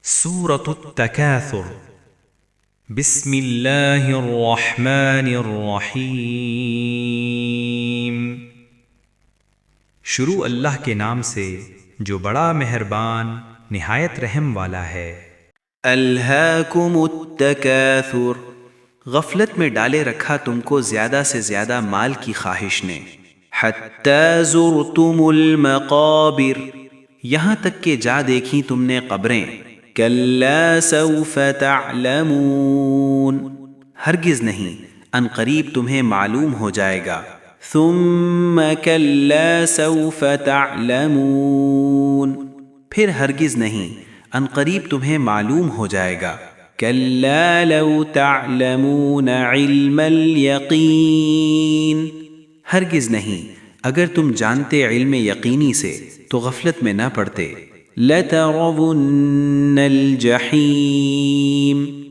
سورة التکاثر بسم اللہ الرحمن الرحیم شروع اللہ کے نام سے جو بڑا مہربان نہایت رحم والا ہے۔ الہاکم التکاثر، غفلت میں ڈالے رکھا تم کو زیادہ سے زیادہ مال کی خواہش نے۔ حتی زرتم المقابر، یہاں تک کہ جا دیکھی تم نے قبریں۔ کلا سوف تعلمون، ہرگز نہیں، ان قریب تمہیں معلوم ہو جائے گا۔ ثم کلا سوف تعلمون، پھر ہرگز نہیں، ان قریب تمہیں معلوم ہو جائے گا۔ کلا لو تعلمون علم الیقین، ہرگز نہیں، اگر تم جانتے علم یقینی سے تو غفلت میں نہ پڑتے۔ لترون الجحیم،